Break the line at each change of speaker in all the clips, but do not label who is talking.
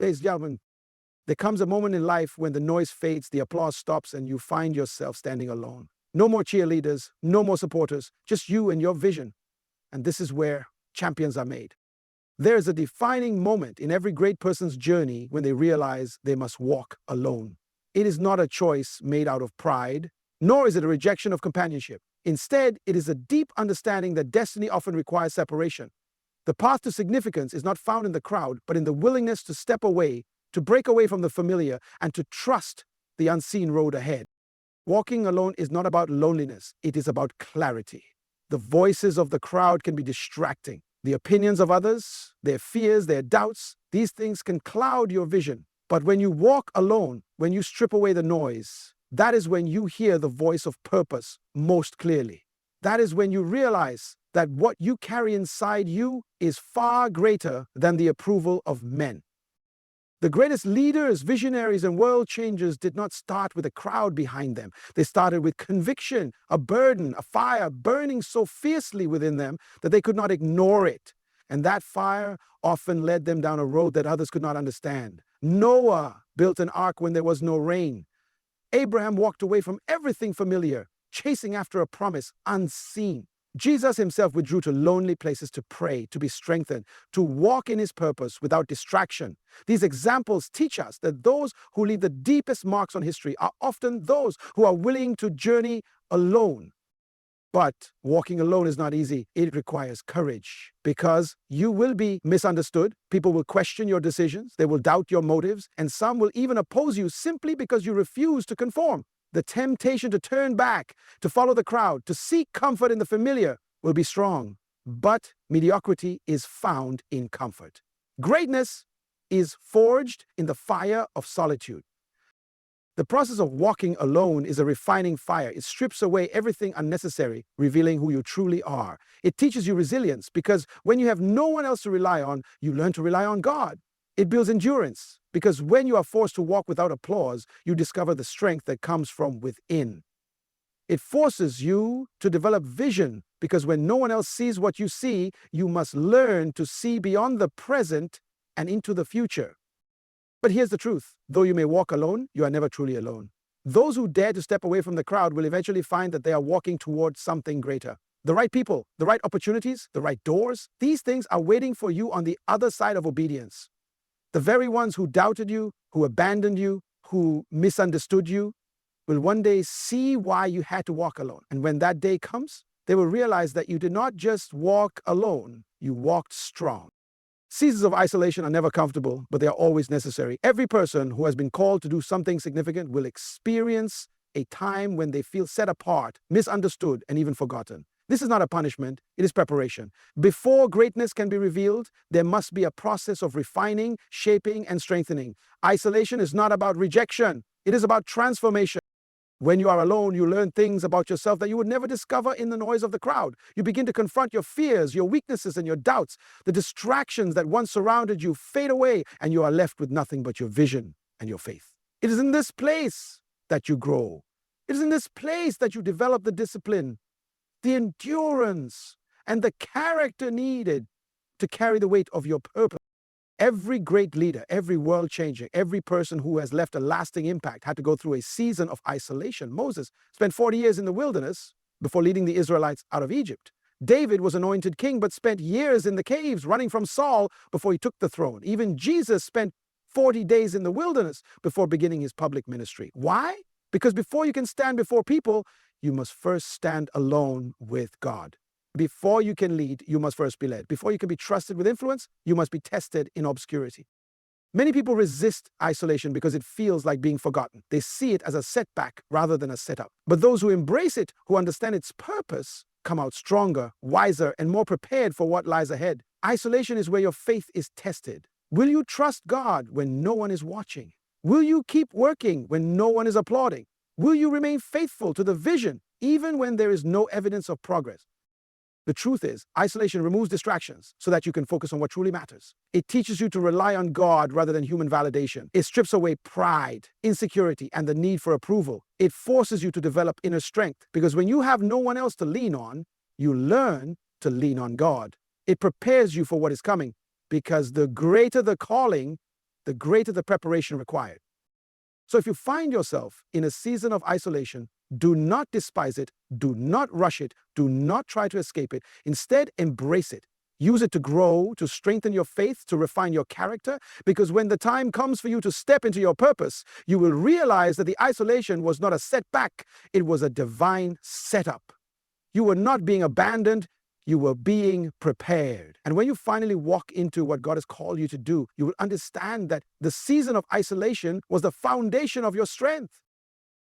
Ladies and gentlemen, there comes a moment in life when the noise fades, the applause stops, and you find yourself standing alone. No more cheerleaders, no more supporters, just you and your vision. And this is where champions are made. There is a defining moment in every great person's journey when they realize they must walk alone. It is not a choice made out of pride, nor is it a rejection of companionship. Instead, it is a deep understanding that destiny often requires separation. The path to significance is not found in the crowd, but in the willingness to step away, to break away from the familiar, and to trust the unseen road ahead. Walking alone is not about loneliness, it is about clarity. The voices of the crowd can be distracting. The opinions of others, their fears, their doubts, these things can cloud your vision. But when you walk alone, when you strip away the noise, that is when you hear the voice of purpose most clearly. That is when you realize that what you carry inside you is far greater than the approval of men. The greatest leaders, visionaries, and world changers did not start with a crowd behind them. They started with conviction, a burden, a fire burning so fiercely within them that they could not ignore it. And that fire often led them down a road that others could not understand. Noah built an ark when there was no rain. Abraham walked away from everything familiar, chasing after a promise unseen. Jesus himself withdrew to lonely places to pray, to be strengthened, to walk in his purpose without distraction. These examples teach us that those who leave the deepest marks on history are often those who are willing to journey alone. But walking alone is not easy. It requires courage because you will be misunderstood. People will question your decisions. They will doubt your motives, and some will even oppose you simply because you refuse to conform. The temptation to turn back, to follow the crowd, to seek comfort in the familiar will be strong. But mediocrity is found in comfort. Greatness is forged in the fire of solitude. The process of walking alone is a refining fire. It strips away everything unnecessary, revealing who you truly are. It teaches you resilience because when you have no one else to rely on, you learn to rely on God. It builds endurance because when you are forced to walk without applause, you discover the strength that comes from within. It forces you to develop vision because when no one else sees what you see, you must learn to see beyond the present and into the future. But here's the truth. Though you may walk alone, you are never truly alone. Those who dare to step away from the crowd will eventually find that they are walking towards something greater. The right people, the right opportunities, the right doors, these things are waiting for you on the other side of obedience. The very ones who doubted you, who abandoned you, who misunderstood you, will one day see why you had to walk alone. And when that day comes, they will realize that you did not just walk alone, you walked strong. Seasons of isolation are never comfortable, but they are always necessary. Every person who has been called to do something significant will experience a time when they feel set apart, misunderstood, and even forgotten. This is not a punishment, it is preparation. Before greatness can be revealed, there must be a process of refining, shaping, and strengthening. Isolation is not about rejection, it is about transformation. When you are alone, you learn things about yourself that you would never discover in the noise of the crowd. You begin to confront your fears, your weaknesses, and your doubts. The distractions that once surrounded you fade away, and you are left with nothing but your vision and your faith. It is in this place that you grow. It is in this place that you develop the discipline, the endurance, and the character needed to carry the weight of your purpose. Every great leader, every world changer, every person who has left a lasting impact had to go through a season of isolation. Moses spent 40 years in the wilderness before leading the Israelites out of Egypt. David was anointed king but spent years in the caves running from Saul before he took the throne. Even Jesus spent 40 days in the wilderness before beginning his public ministry. Why? Because before you can stand before people, you must first stand alone with God. Before you can lead, you must first be led. Before you can be trusted with influence, you must be tested in obscurity. Many people resist isolation because it feels like being forgotten. They see it as a setback rather than a setup. But those who embrace it, who understand its purpose, come out stronger, wiser, and more prepared for what lies ahead. Isolation is where your faith is tested. Will you trust God when no one is watching? Will you keep working when no one is applauding? Will you remain faithful to the vision even when there is no evidence of progress? The truth is, isolation removes distractions so that you can focus on what truly matters. It teaches you to rely on God rather than human validation. It strips away pride, insecurity, and the need for approval. It forces you to develop inner strength because when you have no one else to lean on, you learn to lean on God. It prepares you for what is coming because the greater the calling, the greater the preparation required. So if you find yourself in a season of isolation, do not despise it, do not rush it, do not try to escape it. Instead, embrace it. Use it to grow, to strengthen your faith, to refine your character, because when the time comes for you to step into your purpose, you will realize that the isolation was not a setback, it was a divine setup. You were not being abandoned, you were being prepared. And when you finally walk into what God has called you to do, you will understand that the season of isolation was the foundation of your strength.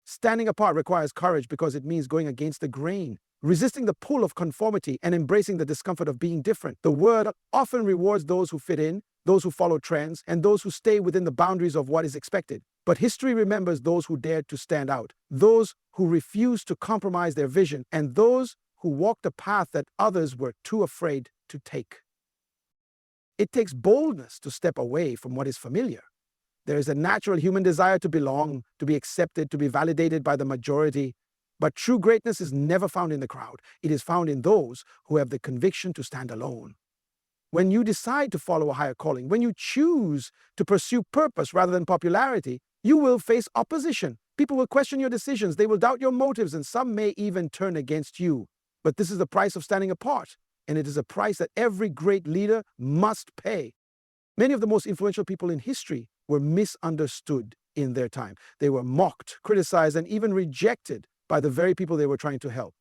Standing apart requires courage because it means going against the grain, resisting the pull of conformity, and embracing the discomfort of being different. The world often rewards those who fit in, those who follow trends, and those who stay within the boundaries of what is expected. But history remembers those who dared to stand out, those who refused to compromise their vision, and those who walked a path that others were too afraid to take. It takes boldness to step away from what is familiar. There is a natural human desire to belong, to be accepted, to be validated by the majority. But true greatness is never found in the crowd. It is found in those who have the conviction to stand alone. When you decide to follow a higher calling, when you choose to pursue purpose rather than popularity, you will face opposition. People will question your decisions, they will doubt your motives, and some may even turn against you. But this is the price of standing apart, and it is a price that every great leader must pay. Many of the most influential people in history were misunderstood in their time. They were mocked, criticized, and even rejected by the very people they were trying to help.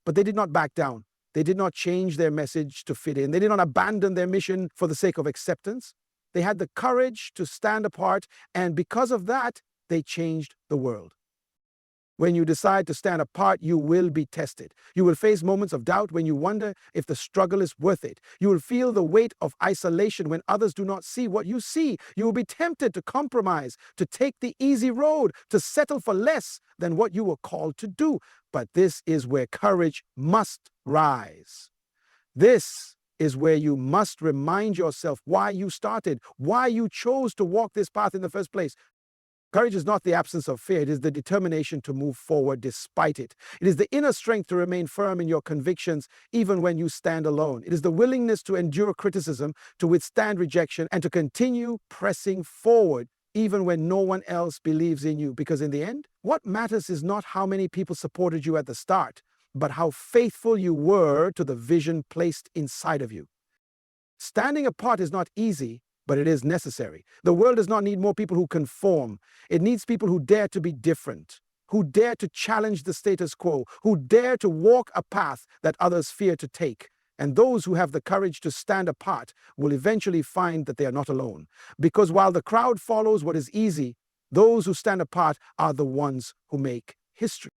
But they did not back down. They did not change their message to fit in. They did not abandon their mission for the sake of acceptance. They had the courage to stand apart, and because of that, they changed the world. When you decide to stand apart, you will be tested. You will face moments of doubt when you wonder if the struggle is worth it. You will feel the weight of isolation when others do not see what you see. You will be tempted to compromise, to take the easy road, to settle for less than what you were called to do. But this is where courage must rise. This is where you must remind yourself why you started, why you chose to walk this path in the first place. Courage is not the absence of fear. It is the determination to move forward despite it. It is the inner strength to remain firm in your convictions even when you stand alone. It is the willingness to endure criticism, to withstand rejection, and to continue pressing forward even when no one else believes in you. Because in the end, what matters is not how many people supported you at the start, but how faithful you were to the vision placed inside of you. Standing apart is not easy, but it is necessary. The world does not need more people who conform. It needs people who dare to be different, who dare to challenge the status quo, who dare to walk a path that others fear to take. And those who have the courage to stand apart will eventually find that they are not alone. Because while the crowd follows what is easy, those who stand apart are the ones who make history.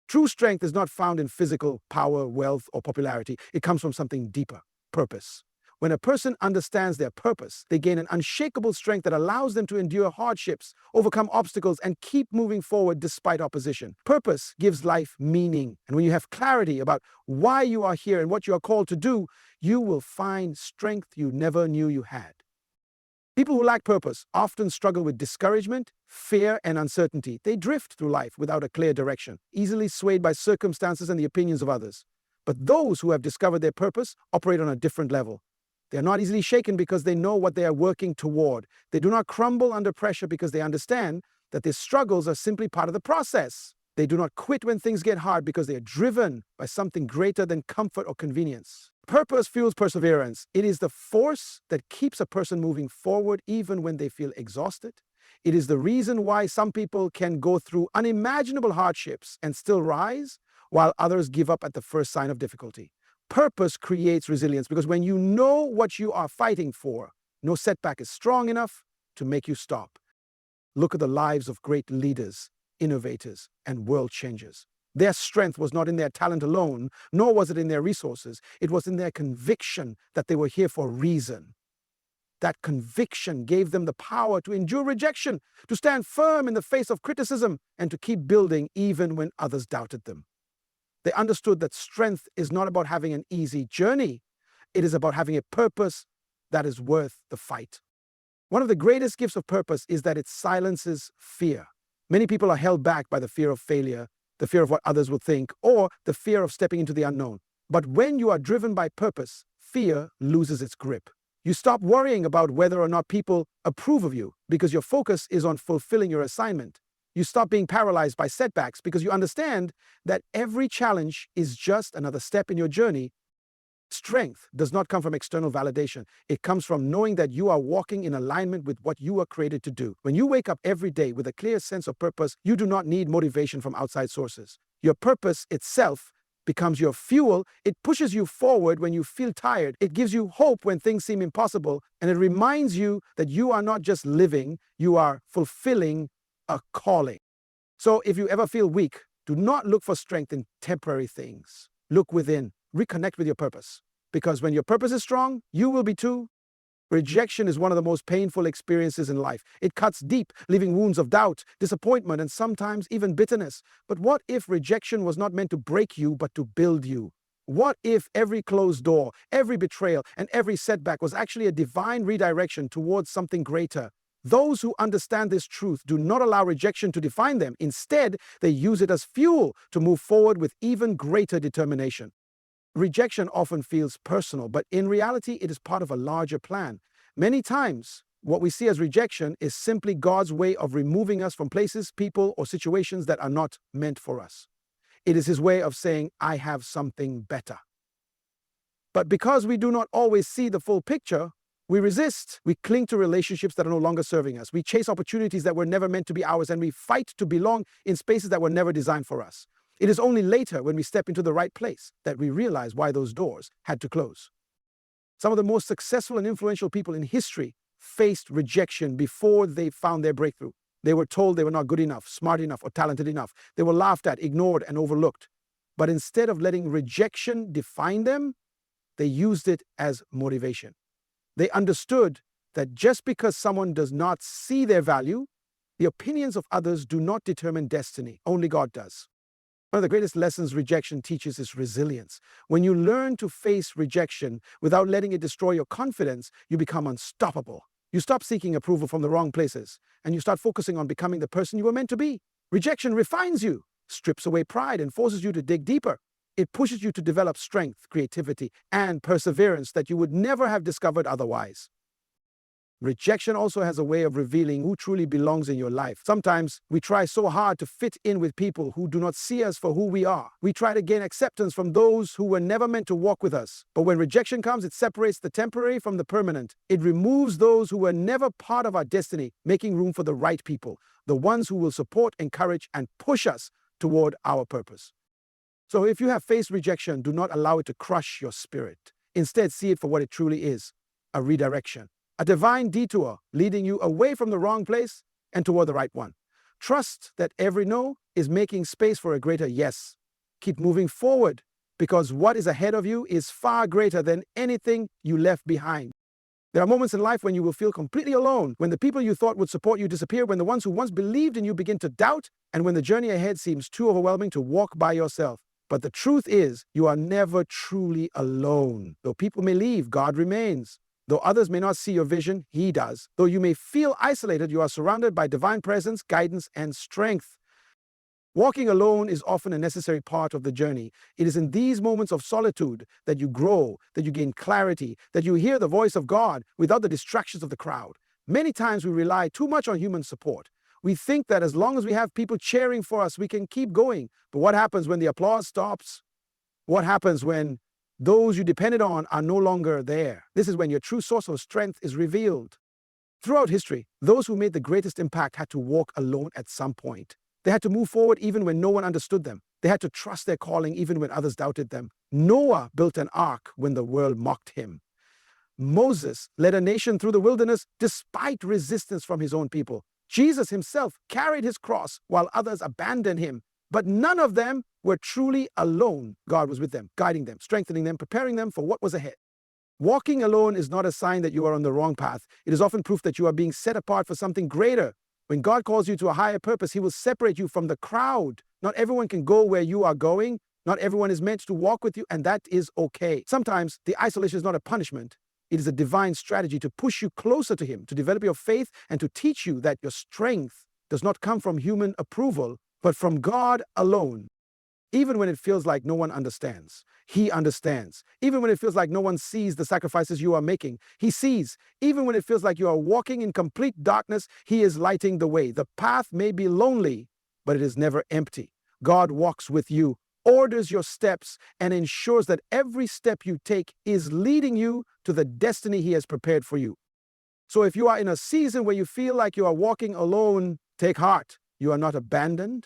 True strength is not found in physical power, wealth, or popularity. It comes from something deeper: purpose. When a person understands their purpose, they gain an unshakable strength that allows them to endure hardships, overcome obstacles, and keep moving forward despite opposition. Purpose gives life meaning. And when you have clarity about why you are here and what you are called to do, you will find strength you never knew you had. People who lack purpose often struggle with discouragement, fear, and uncertainty. They drift through life without a clear direction, easily swayed by circumstances and the opinions of others. But those who have discovered their purpose operate on a different level. They are not easily shaken because they know what they are working toward. They do not crumble under pressure because they understand that their struggles are simply part of the process. They do not quit when things get hard because they are driven by something greater than comfort or convenience. Purpose fuels perseverance. It is the force that keeps a person moving forward even when they feel exhausted. It is the reason why some people can go through unimaginable hardships and still rise, while others give up at the first sign of difficulty. Purpose creates resilience because when you know what you are fighting for, no setback is strong enough to make you stop. Look at the lives of great leaders, innovators, and world changers. Their strength was not in their talent alone, nor was it in their resources. It was in their conviction that they were here for a reason. That conviction gave them the power to endure rejection, to stand firm in the face of criticism, and to keep building even when others doubted them. They understood that strength is not about having an easy journey. It is about having a purpose that is worth the fight. One of the greatest gifts of purpose is that it silences fear. Many people are held back by the fear of failure, the fear of what others will think, or the fear of stepping into the unknown. But when you are driven by purpose, fear loses its grip. You stop worrying about whether or not people approve of you because your focus is on fulfilling your assignment. You stop being paralyzed by setbacks because you understand that every challenge is just another step in your journey. Strength does not come from external validation. It comes from knowing that you are walking in alignment with what you are created to do. When you wake up every day with a clear sense of purpose, you do not need motivation from outside sources. Your purpose itself becomes your fuel. It pushes you forward when you feel tired. It gives you hope when things seem impossible. And it reminds you that you are not just living, you are fulfilling a calling. So if you ever feel weak, do not look for strength in temporary things. Look within. Reconnect with your purpose. Because when your purpose is strong, you will be too. Rejection is one of the most painful experiences in life. It cuts deep, leaving wounds of doubt, disappointment, and sometimes even bitterness. But what if rejection was not meant to break you, but to build you? What if every closed door, every betrayal, and every setback was actually a divine redirection towards something greater? Those who understand this truth do not allow rejection to define them. Instead, they use it as fuel to move forward with even greater determination. Rejection often feels personal, but in reality, it is part of a larger plan. Many times, what we see as rejection is simply God's way of removing us from places, people, or situations that are not meant for us. It is His way of saying, I have something better. But because we do not always see the full picture, we resist. We cling to relationships that are no longer serving us. We chase opportunities that were never meant to be ours, and we fight to belong in spaces that were never designed for us. It is only later, when we step into the right place, that we realize why those doors had to close. Some of the most successful and influential people in history faced rejection before they found their breakthrough. They were told they were not good enough, smart enough, or talented enough. They were laughed at, ignored, and overlooked. But instead of letting rejection define them, they used it as motivation. They understood that just because someone does not see their value, the opinions of others do not determine destiny. Only God does. One of the greatest lessons rejection teaches is resilience. When you learn to face rejection without letting it destroy your confidence, you become unstoppable. You stop seeking approval from the wrong places, and you start focusing on becoming the person you were meant to be. Rejection refines you, strips away pride, and forces you to dig deeper. It pushes you to develop strength, creativity, and perseverance that you would never have discovered otherwise. Rejection also has a way of revealing who truly belongs in your life. Sometimes we try so hard to fit in with people who do not see us for who we are. We try to gain acceptance from those who were never meant to walk with us. But when rejection comes, it separates the temporary from the permanent. It removes those who were never part of our destiny, making room for the right people, the ones who will support, encourage, and push us toward our purpose. So if you have faced rejection, do not allow it to crush your spirit. Instead, see it for what it truly is, a redirection. A divine detour leading you away from the wrong place and toward the right one. Trust that every no is making space for a greater yes. Keep moving forward, because what is ahead of you is far greater than anything you left behind. There are moments in life when you will feel completely alone, when the people you thought would support you disappear, when the ones who once believed in you begin to doubt, and when the journey ahead seems too overwhelming to walk by yourself. But the truth is, you are never truly alone. Though people may leave, God remains. Though others may not see your vision, He does. Though you may feel isolated, you are surrounded by divine presence, guidance, and strength. Walking alone is often a necessary part of the journey. It is in these moments of solitude that you grow, that you gain clarity, that you hear the voice of God without the distractions of the crowd. Many times we rely too much on human support. We think that as long as we have people cheering for us, we can keep going. But what happens when the applause stops? What happens when those you depended on are no longer there? This is when your true source of strength is revealed. Throughout history, those who made the greatest impact had to walk alone at some point. They had to move forward even when no one understood them. They had to trust their calling even when others doubted them. Noah built an ark when the world mocked him. Moses led a nation through the wilderness despite resistance from his own people. Jesus himself carried his cross while others abandoned him. But none of them were truly alone. God was with them, guiding them, strengthening them, preparing them for what was ahead. Walking alone is not a sign that you are on the wrong path. It is often proof that you are being set apart for something greater. When God calls you to a higher purpose, He will separate you from the crowd. Not everyone can go where you are going. Not everyone is meant to walk with you, and that is okay. Sometimes the isolation is not a punishment. It is a divine strategy to push you closer to Him, to develop your faith, and to teach you that your strength does not come from human approval, but from God alone. Even when it feels like no one understands, He understands. Even when it feels like no one sees the sacrifices you are making, He sees. Even when it feels like you are walking in complete darkness, He is lighting the way. The path may be lonely, but it is never empty. God walks with you, orders your steps, and ensures that every step you take is leading you to the destiny He has prepared for you. So if you are in a season where you feel like you are walking alone, take heart. You are not abandoned.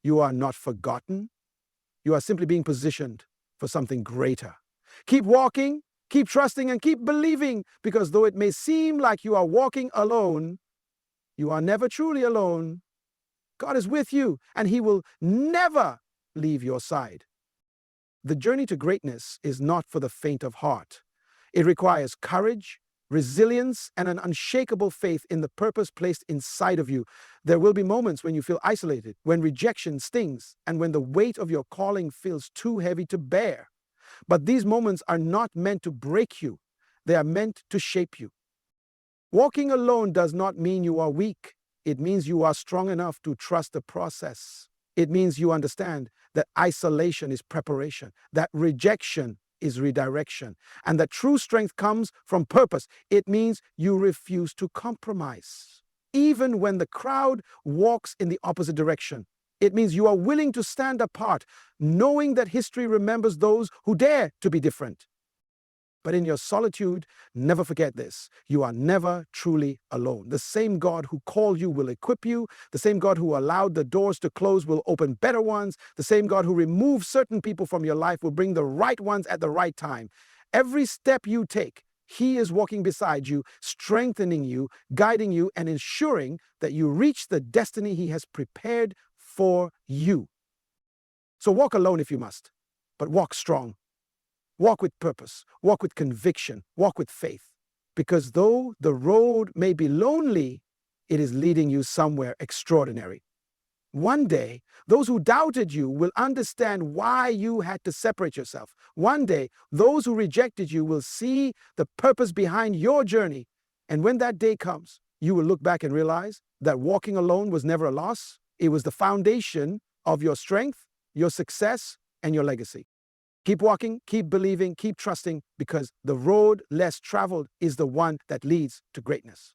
You are not forgotten. You are simply being positioned for something greater. Keep walking, keep trusting, and keep believing, because though it may seem like you are walking alone, you are never truly alone. God is with you, and He will never leave your side. The journey to greatness is not for the faint of heart. It requires courage, resilience, and an unshakable faith in the purpose placed inside of you. There will be moments when you feel isolated, when rejection stings, and when the weight of your calling feels too heavy to bear. But these moments are not meant to break you. They are meant to shape you. Walking alone does not mean you are weak. It means you are strong enough to trust the process. It means you understand that isolation is preparation, that rejection is redirection, and that true strength comes from purpose. It means you refuse to compromise, even when the crowd walks in the opposite direction. It means you are willing to stand apart, knowing that history remembers those who dare to be different. But in your solitude, never forget this: you are never truly alone. The same God who called you will equip you. The same God who allowed the doors to close will open better ones. The same God who removed certain people from your life will bring the right ones at the right time. Every step you take, He is walking beside you, strengthening you, guiding you, and ensuring that you reach the destiny He has prepared for you. So walk alone if you must, but walk strong. Walk with purpose, walk with conviction, walk with faith. Because though the road may be lonely, it is leading you somewhere extraordinary. One day, those who doubted you will understand why you had to separate yourself. One day, those who rejected you will see the purpose behind your journey. And when that day comes, you will look back and realize that walking alone was never a loss. It was the foundation of your strength, your success, and your legacy. Keep walking, keep believing, keep trusting, because the road less traveled is the one that leads to greatness.